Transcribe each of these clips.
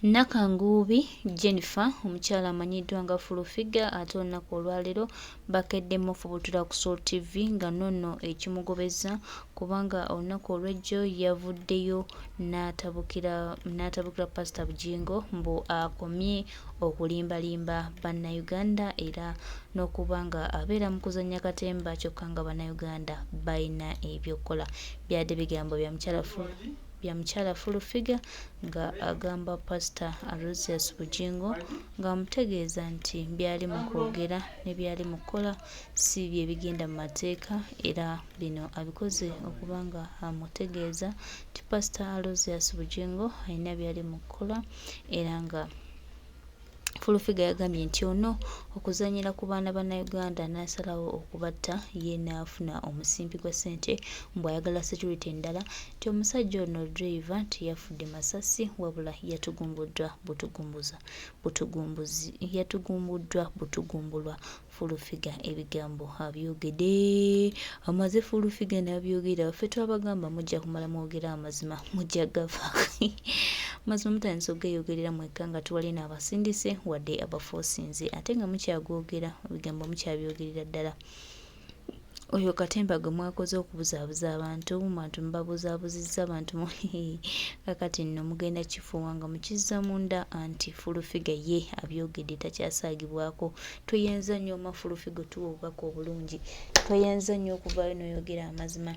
Nakangubi Jennifer omukyala amanyiddwa nga Fulufiga ate olunaku olwaleero bakeddemu ofubutula ku Soul TV nga nonno ekimugobeza kubanga olunaku olw'ejjo yavuddeyo n'atabukira Pastor Bujingo mbu akomye okulimbalimba bannayuganda era n'okubanga abeera mu kuzannya katemba kyokka nga bannayuganda balina ebyokukola. Byadde bigambo bya mukyala Fulufiga nga agamba Pastor Aloysius Bujingo nga amutegeeza nti byali mu kwogera ne byali mu kukola si bye bigenda mu mateeka era bino abikoze okubanga amutegeeza nti Pastor Aloysius Bujingo alina byali mu kukola era nga Fulufiga yagambye nti ono okuzanyira ku baana bannayuganda n'asalawo okubatta ye n'afuna omusimbi gwa ssente mbw ayagala security endala nti omusajja ono driver nti yafudde masasi wabula yatugumbuddwa butugumbulwa. Fulufiga ebigambo abyogedde amaze Fulufiga n'abyogera baffe twabagamba mujja kumala mwogera amazima mujja gava mazima mutandise okugeyogerera mwekka nga tuwali n'abasindise wadde abafoosinze ate nga mukyagwogera ebigambo mukyabyogerera ddala. Oyo katemba gwe mwakoze okubuzaabuza abantu mubabuzaabuzizza abantu kakati nno mugenda kifuuwa nga mukizza munda anti Fulufiga ye abyogedde takyasaagibwako. Tweyenza nnyo oma Fulufiga tuwa obubaka obulungi, tweyenza nnyo okuvaayo n'oyogera amazima.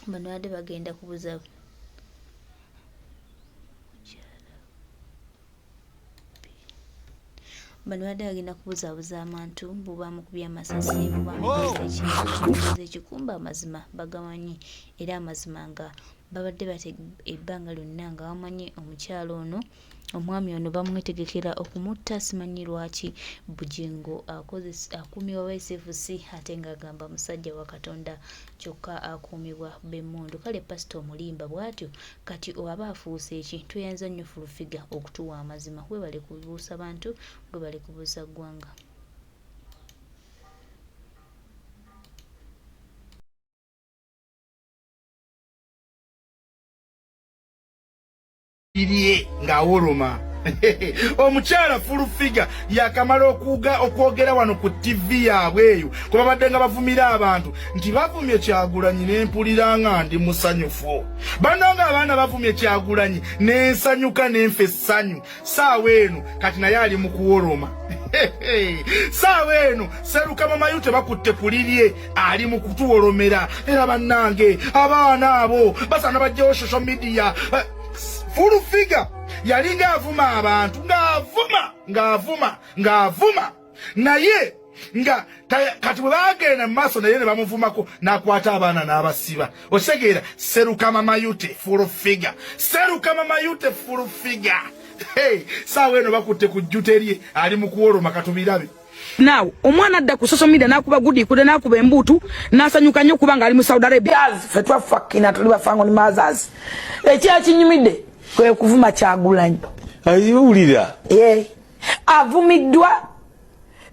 Bano badde bagenda kubuza bano badde bagenda kubuzaabuza abantu bwebamukubya amasasi bwebamukoza ekikumba amazima bagamanyi era amazima nga babadde bate ebbanga lyonna nga bamanyi omukyalo ono omwami ono bamwetegekera okumutta simanyi lwaki Bujingo akuumibwa by SFC ate ng'agamba musajja wa Katonda kyokka akuumibwa b'emmundu. Kale Pastor omulimba bw'atyo kati aba afuuse eki? Tweyanza nnyo Fulufiga okutuwa amazima. Webale kubuusa bantu, webale kubuusa ggwanga. Iriye nga woloma omukyala Fulufiga yakamala okwogera wano ku TV yaabwe eyo kuba badde nga bavumira abantu nti bavumye Kyagulanyi n'empulira nga ndi musanyufu. Bano nga abaana bavumye Kyagulanyi n'ensanyuka n'enfe essanyu. Saawa eno kati naye ali mu kuwoloma. Saawa eno Serukama Mayute bakutte ku lirye ali mu kutuwolomera. Era bannange abaana abo basaana bajjawo social media. Fulufiga yalinga avuma abantu ng'avuma naye nga kati bwe bagenda mu maaso naye ne bamuvumako n'akwata abaana n'abasiba. Otegeera Serukama Mayute Fulufiga saawa eno bakutte ku jjuterye ali mu kuwoloma katubirabe. Now, omwana adda ku social media nakuba gudi kude nakuba embutu nasanyuka nnyo kubanga ali mu Saudi Arabia. Fetwa fakina tuli bafango ni mazazi. Ekya kinyumidde kwe kuvuma Kyagulanyi. Ayulira. Avumiddwa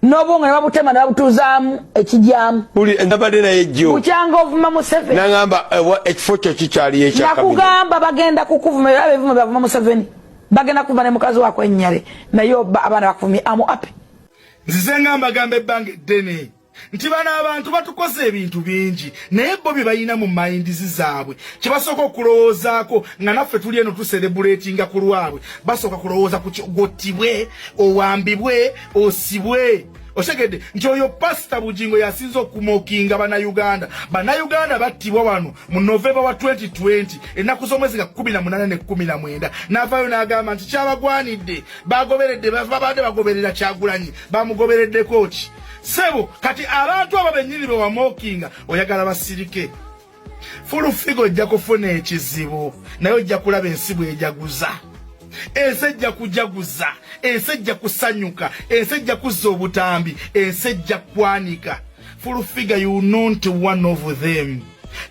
n'obonga ne babutema ne babutuzaamu ekijyamu. Uli ndabadde naye jjo. Bukyanga ovuma Museveni. Nangamba ekifo kyo kikyali ekyakabiri. Nakugamba bagenda kukuvuma era bevuma bavuma Museveni. Bagenda kuva ne mukazi wako ennyale naye abaana bakuvumye amu api. Nzize ngamba gamba ebbanga eddene nti bano abantu batukoze ebintu bingi naye bo bye balina mu mayindizi zaabwe kibasooka okulowoozaako nga naffe tuli eno tuserebulatinga ku lwabwe basooka kulowooza ku gottibwe owambibwe osibwe. Otegedde nti oyo Pastor Bujingo yasinze okumokinga bannayuganda battibwa wano mu November wa 2020 ennaku z'omwezi ga 18 ne 19 n'avaayo n'agamba nti kyabagwanidde bagoberedde babadde bagoberera Kyagulanyi bamugobereddeko ki sebo kati abantu abo bennyini be wamokinga oyagala basirike. Fulufiga ojja kufuna ekizibu naye ojja kulaba ensi bw'ejaguza. Ensi ejja kujaguza, ensi ejja kusanyuka, ensi ejja kuzza obutambi, ensi ejja kwanika. Fulufiga you not one of them.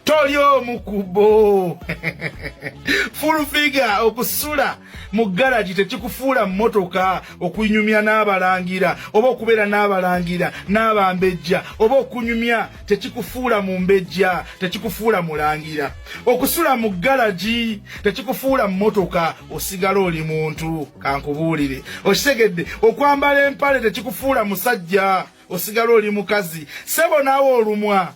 tolyo mukubo full figure okusula mu garage tekikufuula mmotoka okunyumya n'abalangira oba okubeera n'abalangira n'abambejja oba okunyumya tekikufuula mu mbejja tekikufuula mulangira okusula mu garage tekikufuula mmotoka osigala oli muntu kankubuulire okitegedde okwambala empale tekikufuula musajja osigala oli mukazi sebo naawe olumwa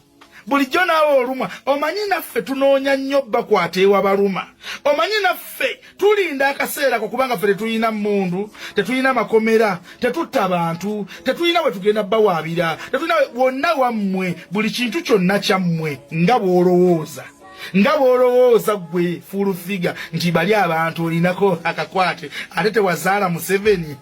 bulijjo naawe olumwa omanyi naffe tunoonya nnyo bakwata ewa baluma omanyi naffe tulinda akaseera ko kubanga ffe tetulina mmundu tetulina makomera tetutta bantu tetulina we tugenda bawaabira tetulina wonna wammwe buli kintu kyonna kyammwe nga bw'olowooza gwe full figure nti bali abantu olinako akakwate ate tewazaala Museveni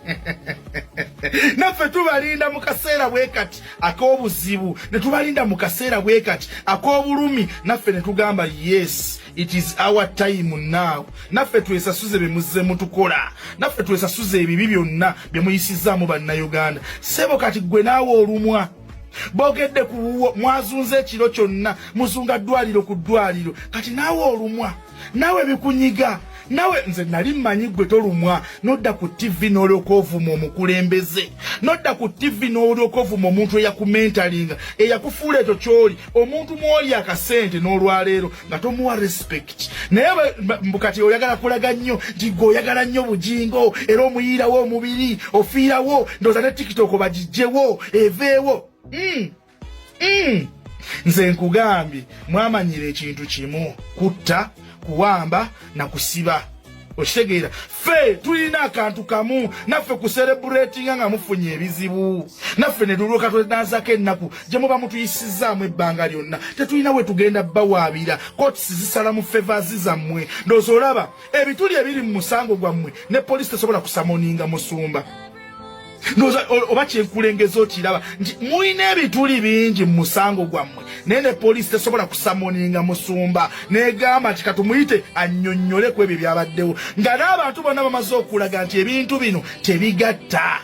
naffe tubalinda mu kaseera bwe kati ak'obuzibu ne tubalinda mu kaseera bwe kati ak'obulumi naffe ne tugamba yes it is our time now naffe twesasuze bye muzze mutukola naffe twesasuze ebibi byonna bye muyisizaamu bannayuganda sebo kati gwe naawe olumwa bogedde ku mwazunze ekiro kyonna muzunga ddwaliro ku ddwaliro kati naawe olumwa naawe bikunyiga nawe nze nali mmanyi gwe tolumwa nodda ku TV n'olyoka ovuma omukulembeze nodda ku TV n'olyoka ovuma omuntu eyakumentalinga eyakufuula ekyo kyoli omuntu mwoli akasente n'olwaleero nga tomuwa respect naye kati oyagala kulaga nnyo nti gwe oyagala nnyo Bujingo era omuyiirawo omubiri ofiirawo ndooza ne TikTok bagijjewo eveewo nze nkugambye mwamanyira ekintu kimu kutta kuwamba na kusiba okitegeera ffe tulina akantu kamu naffe kusereburatinga nga mufunye ebizibu naffe ne tulyoka twenazaako ennaku gye muba mutuyisizaamu ebbanga lyonna tetulina we tugenda bawaabira kotisi zisala mu fevaazi zammwe ndowooza olaba ebituli ebiri mu musango gwammwe ne poliisi tesobola kusamoninga musumba ndowooza oba kyenkulengeza okiraba nti mulina ebituli bingi mu musango gwammwe naye ne poliisi tesobola kusamoninga musumba negamba nti katumuyite annyonnyole ku ebyo byabaddewo nga n'abantu bonna bamaze okulaga nti ebintu bino tebigatta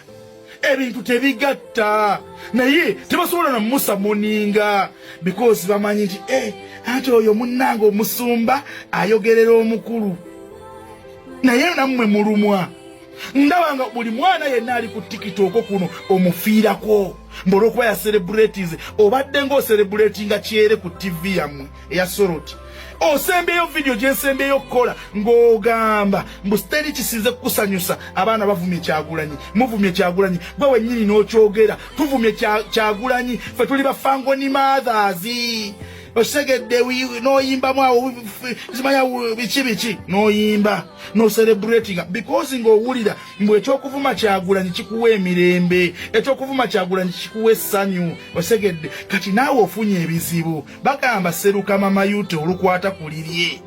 naye tebasobola namumusamoninga because bamanyi nti anti oyo munnanga omusumba ayogerera omukulu naye nammwe mulumwa ndaba nga buli mwana yenna ali ku TikTok kuno omufiirako mbolokuba ya celebrities obadde ng'ocelebratinga kyere ku TV yammwe eya Soroti osembeyo video gyensembeyo okukola ng'ogamba mbu siteri kisinze kukusanyusa abaana bavumye Kyagulanyi muvumye Kyagulanyi gwe wennyini n'okyogera tuvumye Kyagulanyi ffe tuli bafangoni mothers osegedde noyimbamu awo zimanya biki noyimba no celebrating because ng'owulira mbu ekyokuvuma Kyagulanyi kikuwa emirembe ekyokuvuma Kyagulanyi kikuwa essanyu osegedde kati naawe ofunye ebizibu bagamba seruka mama yute olukwata kulirye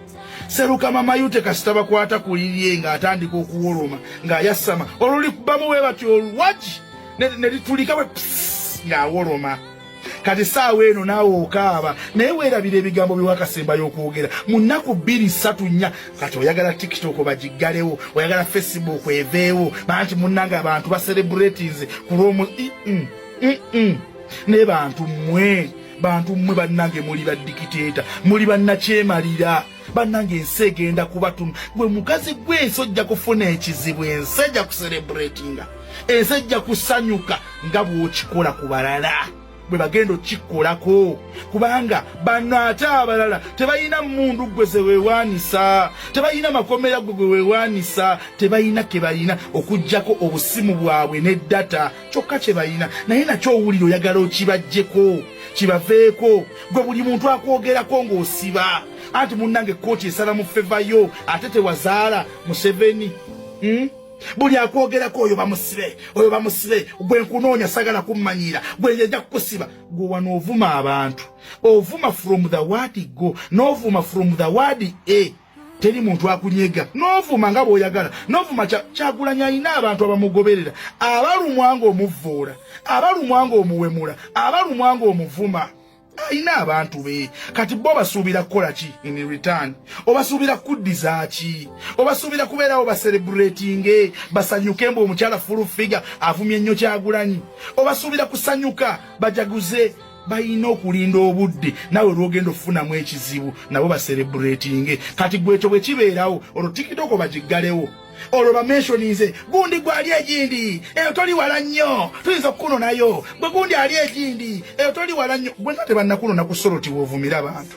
seruka mama yute kasita bakwata kulirye ng'atandika okuwoloma ng'ayassama olulikubamu we batyo olwaji ne litulikawe ng'awoloma kati saawa eno naawe okaaba naye weerabira ebigambo byewakasembayo okwogera mu nnaku 2-3 kati oyagala TikTok bagiggalewo oyagala Facebook eveewo banti munnanga abantu basereburatinze ku lw'omu naye bantu mmwe bannange muli baddikiteeta muli bannakyemalira bannange ensi egenda kubatuma gwe mukazi gw'ensi ojja kufuna ekizibu ensi ejja kusereburatinga ensi ejja kusanyuka nga bw'okikola ku balala bwe bagenda okikolako kubanga bano ate abalala tebalina mmundu gwe ze weewaanisa tebalina makomera gwe weewaanisa tebalina ke balina okuggyako obusimu bwabwe n'eddata kyokka kye balina naye nakyo owulira oyagala okibaggyeko kibaveeko gwe buli muntu akwogerako ng'osiba anti munnange ekkooti esala mu fevayo ate tewazaala Museveni buli akwogerako oyo bamusibe gwe nkunoonya sagala kummanyira gwe yajja kukusiba gwe wano ovuma abantu ovuma from the word go n'ovuma from the word teri muntu akunyega n'ovuma nga bw'oyagala n'ovuma Kyagulanyi alina abantu abamugoberera abalumwa ng'omuvvuula abalumwa ng'omuwemula abalumwa ng'omuvuma alina abantu be kati bo basuubira kukola ki in return obasuubira kuddiza ki obasuubira kubeerawo baselebratinge basanyuke mbu omukyala full figure avumye nnyo Kyagulanyi obasuubira kusanyuka bajaguze bayina okulinda obudde nawe lwogenda ofunamu ekizibu nabo baselebratinge kati gwekyo bwe kibeerawo olwo tikitoko bagiggalewo olwo bamenshoninze gundi gwali egindi eyo toli wala nnyo tuyinza okukunonayo gwe gundi ali egindi eyo toli wala nnyo gwe nga tebannakunona ku soroti woovumira abantu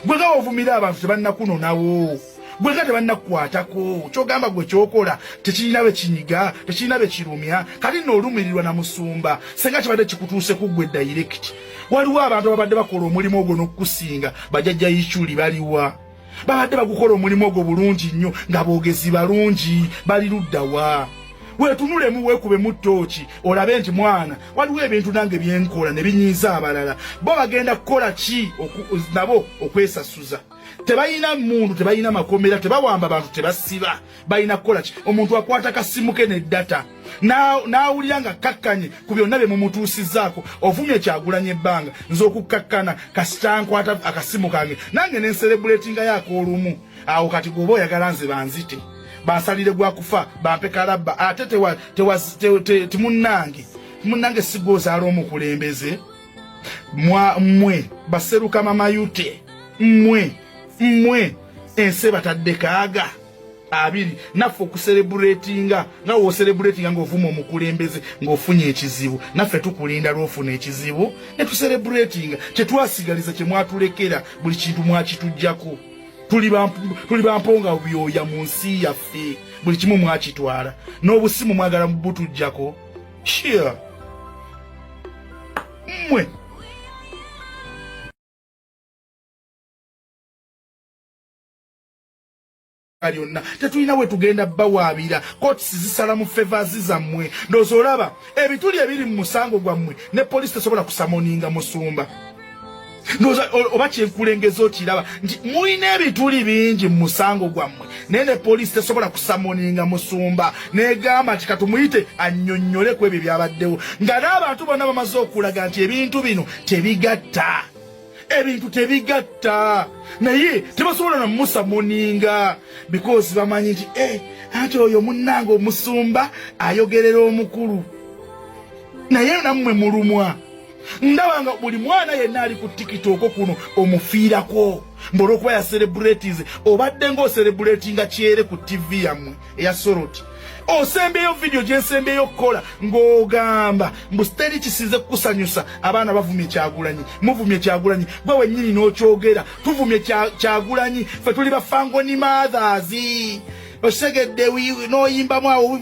gwe nga woovumira abantu tebannakunonawo gwe nga tebannakukwatako kyogamba gwe kyokola tekirina be kinyiga tekirina be kirumya kati n'olumirirwa na musumba senga kibadde kikutuuse ku gwe direct waliwo abantu ababadde bakola omulimu ogwo n'okukusinga bajajja yikyuli baliwa babadde bagukola omulimu ogwo bulungi nnyo nga boogezi balungi bali luddawa weetunulemu weekube mu ttooki olabe nti mwana waliwo ebintu nange byenkola ne binyiiza abalala bo bagenda kukola ki nabo okwesasuza tebayina mundu tebayina makomera tebawamba bantu tebasiba bayina kukola ki omuntu akwata kasimu ke ne data naawulira nga kakkanye ku byonna bye mumutuusizzaako ovumye Kyagulanyi ebbanga nze okukkakkana kasitankwata akasimu kange nange nenserebulatinga yaako olumu awo kati gwoba oyagala nze banzite bansalire gwakufa bampe kalabba ate timunnange sigoozaala omukulembeze mmwe baseruka mamayute mmwe ensi batadde kaaga abiri naffe okuserebulatinga nga wooserebulatinga ng'ovuma omukulembeze ng'ofunye ekizibu naffe tukulinda lw'ofuna ekizibu ne tuserebulatinga kyetwasigaliza kye mwatulekera buli kintu mwakitujjako tuli bamponga byoya mu nsi yaffe buli kimu mwakitwala n'obusimu mwagala mubutujjako shia mmwe yonna tetulina we tugenda bawaabira kotisi zisala mu favors zammwe ndowooza olaba ebituli ebiri mu musango gwammwe ne poliisi tesobola kusamoninga musumba ndowooza oba kyenkulengeza okiraba nti mulina ebituli bingi mu musango gwammwe naye ne poliisi tesobola kusamoninga musumba negamba nti katumuyite annyonnyole ku ebyo byabaddewo nga n'abantu bonna bamaze okulaga nti ebintu bino tebigatta naye tebasobola namumusamoninga because bamanyi nti ati oyo munnange omusumba ayogerera omukulu naye nammwe mulumwa ndaba nga buli mwana yenna ali ku tikitoko kuno omufiirako mbulwokuba ya celebrities obadde ng'oceleburatinga kyere ku TV yammwe eya soroti osembeyo video gyensembeyo okukola ng'ogamba mbusiteri kisinze kukusanyusa abaana bavumye Kyagulanyi muvumye Kyagulanyi gwe wennyini n'okyogera tuvumye Kyagulanyi ffe tuli bafangoni mothers osegedde n'oyimbamu awo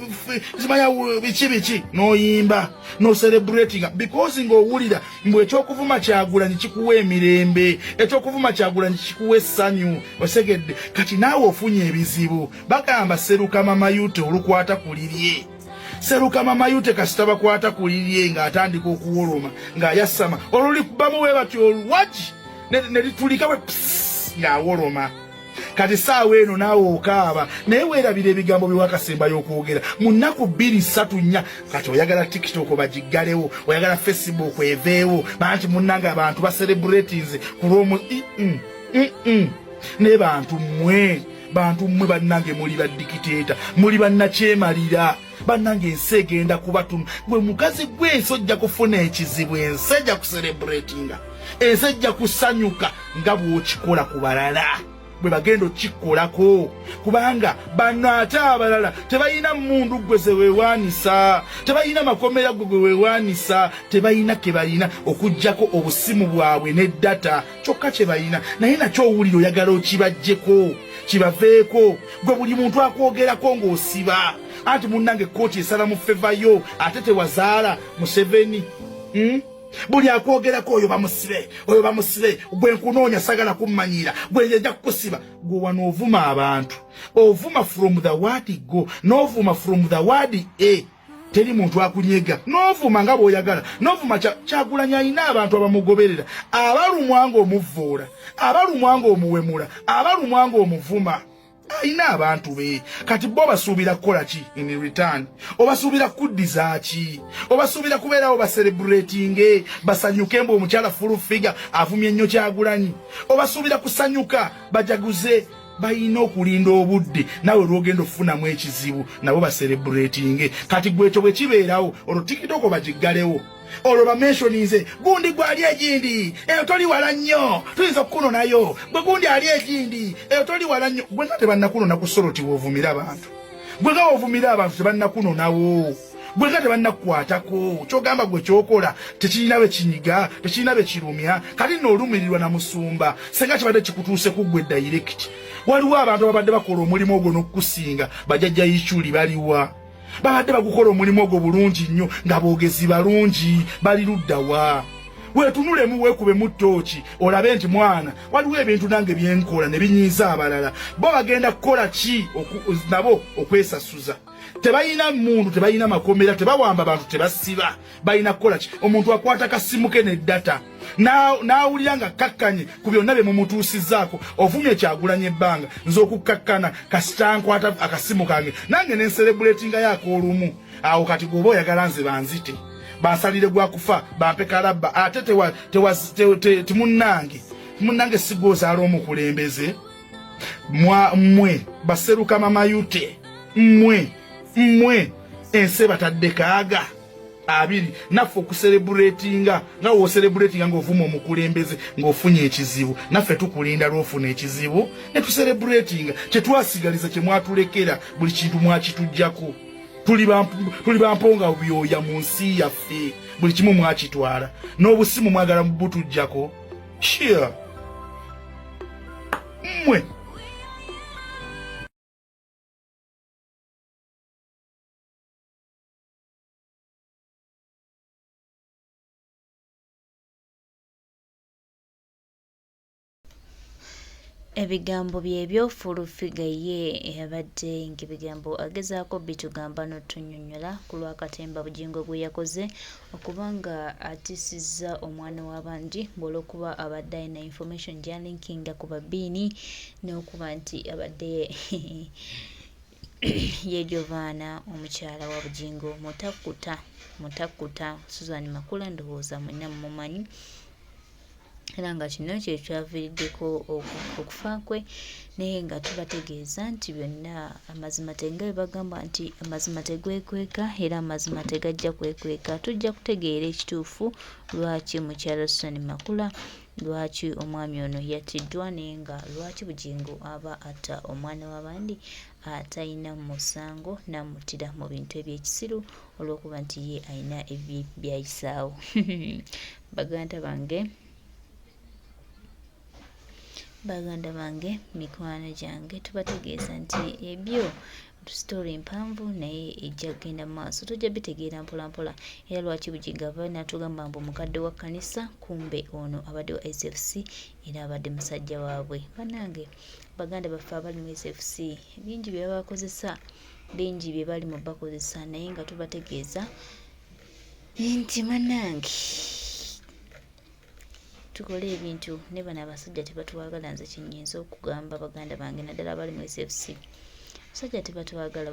zimanya biki n'oyimba n'ocelebratinga because ng'owulira mbwe ekyokuvuma Kyagulanyi kikuwa emirembe ekyokuvuma Kyagulanyi kikuwa essanyu osegedde kati naawe ofunye ebizibu bagamba seruka mamayute olukwata ku lirye seruka mamayute kasita bakwata ku lirye ng'atandika okuwoloma ng'ayassama olulikubamu we batyo olwagi ne litulika we ng'awoloma kati saawa eno naawe okaaba naye weerabira ebigambo byewakasembayo okwogera mu nnaku 2-3 kati oyagala tiktok bagiggalewo oyagala facebook eveewo manti munnanga abantu baserebulatinze ku lw'omu naye bantu mmwe bannange muli badikiteeta muli bannakyemalira bannange ensi egenda kubatunu gwe mukazi gw'ensi ojja kufuna ekizibu ensi ejja kuserebulatinga ensi ejja kusanyuka nga bw'okikola ku balala bwe bagenda okikolako kubanga bano ate abalala tebalina mundu gwe ze weewaanisa tebalina makomera gwe weewaanisa tebalina ke balina okuggyako obusimu bwabwe n'eddata kyokka kye balina naye nakyo owulira oyagala okibaggyeko kibaveeko gwe buli muntu akwogerako ng'osiba anti munnange kooti esala mu feva yo ate tewazaala Museveni buli akwogerako oyo bamusibe gwe nkunoonya sagala kummanyira gwe njja kukusiba gwe wano ovuma abantu ovuma from the word go n'ovuma from the word a teri muntu akunyega n'ovuma nga bw'oyagala n'ovuma Kyagulanyi alina abantu abamugoberera abalumwa ng'omuvvuula abalumwa ng'omuwemula abalumwa ng'omuvuma ayina abantu be kati bo basuubira kukola ki in return obasuubira kuddiza ki obasuubira kubeerawo baserebulatinge basanyuke mbu omukyala full figure avumye nnyo Kyagulanyi obasuubira kusanyuka bajaguze bayina okulinda obudde nawe lwogenda ofunamu ekizibu nabo baserebulatinge kati gwekyo bwe kibeerawo olwo tikitoko bagiggalewo olwo bamenshoninze gundi gwali egindi eyo toli wala nnyo tuyinza okukunonayo gwe gundi ali egindi eyo toli wala nnyo gwe nga tebannakunona ku Soroti woovumira abantu gwe nga woovumira abantu tebannakunonawo gwe nga tebannakukwatako kyogamba gwe kyokola tekirina be kinyiga tekirina be kirumya kati nno olumirirwa na musumba senga kibadde kikutuuse ku gwe direct waliwo abantu ababadde bakola omulimu ogwo n'okukusinga bajajja yikyuli baliwa babadde bagukola omulimu ogwo bulungi nnyo nga boogezi balungi bali luddawa weetunulemu weekubemu ttooki olabe nti mwana waliwo ebintu nange byenkola ne binyiiza abalala bo bagenda kukola ki nabo okwesasuza tebayina mundu tebayina makomera tebawamba abantu tebasiba bayina kukola ki omuntu akwata kasimu ke ne data naawulira nga kakkanye ku byonna bye mumutuusizzaako ovumye kyagulanya ebbanga nze okukkakkana kasitankwata akasimu kange nange nenserebuletinga yaako olumu awo kati gwoba oyagala nze banzite bansalire gwakufa bampe kalabba ate timunnange sigwozaala omukulembeze mmwe baseruka mamayute mmwe ensi batadde kaaga abiri naffe okuserebuletinga nga wooserebuletinga ng'ovuma omukulembeze ng'ofunye ekizibu naffe tukulinda lw'ofuna ekizibu ne tuserebuletinga kyetwasigaliza kye mwatulekera buli kintu mwakitujjako tuli bamponga byoya mu nsi yaffe buli kimu mwakitwala n'obusimu mwagala mubutujjako shia mmwe ebigambo byebyo Fulufiga ye yabadde ng'ebigambo agezaako bitugamba n'otunyonnyola ku Lwakatemba Bujingo gwe yakoze okubanga atisizza omwana w'abandi olw'okuba abadde alina information gyalinkinga ku babbiini n'okuba nti abadde yejovaana omukyala wa Bujingo mutakuta Suzan Makula ndowooza mwenna mumumanyi era nga kino kye kyaviiriddeko okufa kwe naye nga tubategeeza nti byonna amazima tenga bagamba nti amazima tegwekweka era amazima tegajja kwekweka tujja kutegeera ekituufu lwaki mukyala Suzan Makula lwaki omwami ono yattiddwa naye nga lwaki Bujingo aba atta omwana w'abandi atalina musango n'amuttira mu bintu ebyekisiru olw'okuba nti ye alina byayisaawo baganda bange mikwano gyange tubategeeza nti ebyo story mpanvu naye ejja kugenda mu maaso tujja bitegeera mpolampola era lwaki Bujingo ava n'atugamba mbu mukadde wa kkanisa kumbe ono abadde wa SFC era abadde musajja waabwe bannange baganda baffe abali mu SFC bingi bye babakozesa bingi bye bali mu bakozesa naye nga tubategeeza nti mannange tukole ebintu ne bano abasajja tebatwagala nze kinyinza okugamba baganda bange naddala abali mu SFC abasajja tebatwagala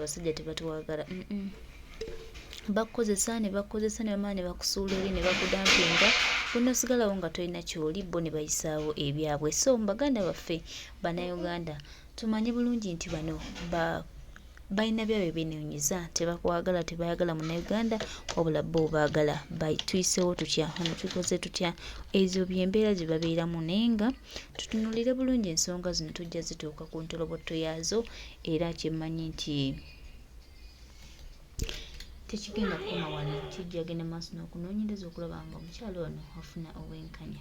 bakukozesa ne bamala ne bakusuula eri ne bakudampinga bw'onosigalawo nga tolina kyoli bo ne bayisaawo ebyabwe so baganda baffe bannayuganda tumanye bulungi nti bano balina byabwe benenyeza tebakwagala tebayagala munnayuganda wabula bo baagala tuyiseewo tutya ono tukoze tutya ezo byembeera gye babeeramu naye nga tutunulire bulungi ensonga zino tujja zituuka ku ntolobotto yaazo era kyemmanyi nti tekigenda kukoma wano kijja genda maaso n'okunoonyereza okulaba nga omukyalo ono afuna obwenkanya.